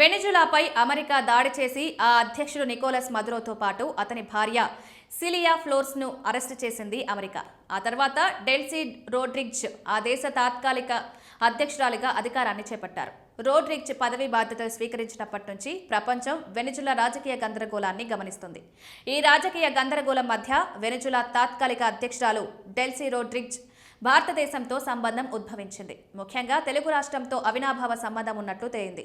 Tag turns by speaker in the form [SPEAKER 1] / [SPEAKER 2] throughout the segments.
[SPEAKER 1] వెనిజులాపై America దాడి చేసి ఆ అధ్యక్షుడు నికోలస్ మదురోతో పాటు అతని భార్య సిలియా ఫ్లోర్స్ను అరెస్టు చేసింది అమెరికా. ఆ తర్వాత డెల్సీ రోడ్రిగ్జ్ ఆ దేశ తాత్కాలిక అధ్యక్షురాలిగా అధికారాన్ని చేపట్టారు. రోడ్రిగ్జ్ పదవీ బాధ్యతలు స్వీకరించినప్పటి నుంచి ప్రపంచం వెనిజులా రాజకీయ గందరగోళాన్ని గమనిస్తుంది. ఈ రాజకీయ గందరగోళం మధ్య వెనిజులా తాత్కాలిక అధ్యక్షురాలు డెల్సీ రోడ్రిగ్జ్ భారతదేశంతో సంబంధం ఉద్భవించింది. ముఖ్యంగా తెలుగు రాష్ట్రంతో అవినాభావ సంబంధం ఉన్నట్లు తేలింది.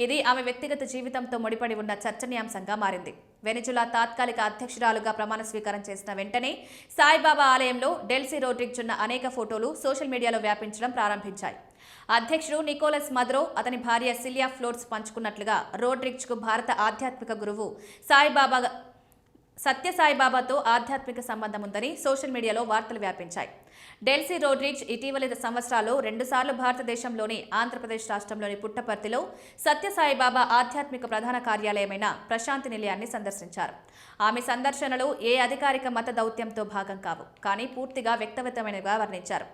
[SPEAKER 1] ఇది ఆమె వ్యక్తిగత జీవితంతో ముడిపడి ఉన్న చర్చనీయాంశంగా మారింది. వెనిజులా తాత్కాలిక అధ్యక్షురాలుగా ప్రమాణ స్వీకారం చేసిన వెంటనే సాయిబాబా ఆలయంలో డెల్సీ రోడ్రిగ్జ్ ఉన్న అనేక ఫోటోలు సోషల్ మీడియాలో వ్యాపించడం ప్రారంభించాయి. అధ్యక్షుడు నికోలస్ మదురో, అతని భార్య సిలియా ఫ్లోర్స్ పంచుకున్నట్లుగా రోడ్రిగ్జ్కు భారత ఆధ్యాత్మిక గురువు సత్యసాయిబాబాతో ఆధ్యాత్మిక సంబంధం ఉందని సోషల్ మీడియాలో వార్తలు వ్యాపించాయి. డెల్సీ రోడ్రిగ్జ్ ఇటీవలి సంవత్సరాల్లో 2 సార్లు భారతదేశంలోని ఆంధ్రప్రదేశ్ రాష్ట్రంలోని పుట్టపర్తిలో సత్యసాయిబాబా ఆధ్యాత్మిక ప్రధాన కార్యాలయమైన ప్రశాంతి నిలయాన్ని సందర్శించారు. ఆమె సందర్శనలు ఏ అధికారిక మత దౌత్యంతో భాగం కావు, కానీ పూర్తిగా వ్యక్తిగతమైనవిగా వర్ణించారు.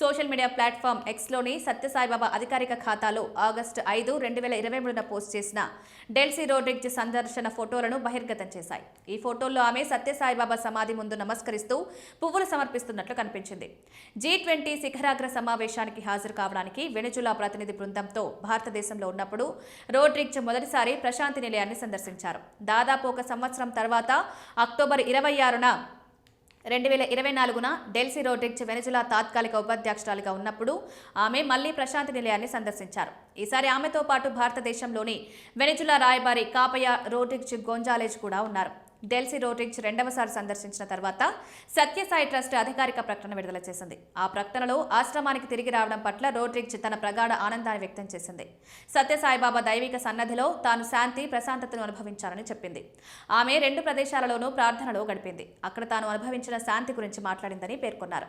[SPEAKER 1] సోషల్ మీడియా ప్లాట్ఫామ్ ఎక్స్లోని సత్యసాయిబాబా అధికారిక ఖాతాలో ఆగస్టు 5, 2023న పోస్ట్ చేసిన డెల్సీ రోడ్రిగ్జ్ సందర్శన ఫోటోలను బహిర్గతం చేశాయి. ఈ ఫోటోల్లో ఆమె సత్యసాయిబాబా సమాధి ముందు నమస్కరిస్తూ పువ్వులు సమర్పిస్తున్నట్లు కనిపించింది. G20 శిఖరాగ్ర సమావేశానికి హాజరు కావడానికి వెనిజులా ప్రతినిధి బృందంతో భారతదేశంలో ఉన్నప్పుడు రోడ్రిగ్జ్ మొదటిసారి ప్రశాంతి నిలయాన్ని సందర్శించారు. దాదాపు ఒక సంవత్సరం తర్వాత అక్టోబర్ 26న 2024న డెల్సీ రోడ్రిగ్జ్ వెనిజులా తాత్కాలిక ఉపాధ్యక్షురాలిగా ఉన్నప్పుడు ఆమె మళ్లీ ప్రశాంతి నిలయాన్ని సందర్శించారు. ఈసారి ఆమెతో పాటు భారతదేశంలోని వెనిజులా రాయబారి కాపయా రోడ్రిగ్జ్ గొంజాలెజ్ కూడా ఉన్నారు. డెల్సీ రోడ్రిగ్జ్ రెండవసారి సందర్శించిన తర్వాత సత్యసాయి ట్రస్ట్ అధికారిక ప్రకటన విడుదల చేసింది. ఆ ప్రకటనలో ఆశ్రమానికి తిరిగి రావడం పట్ల రోడ్రిగ్జ్ తన ప్రగాఢ ఆనందాన్ని వ్యక్తం చేసింది. సత్యసాయిబాబా దైవిక సన్నధిలో తాను శాంతి, ప్రశాంతతను అనుభవించాలని చెప్పింది. ఆమె 2 ప్రదేశాలలోనూ ప్రార్థనలో గడిపింది. అక్కడ తాను అనుభవించిన శాంతి గురించి మాట్లాడిందని పేర్కొన్నారు.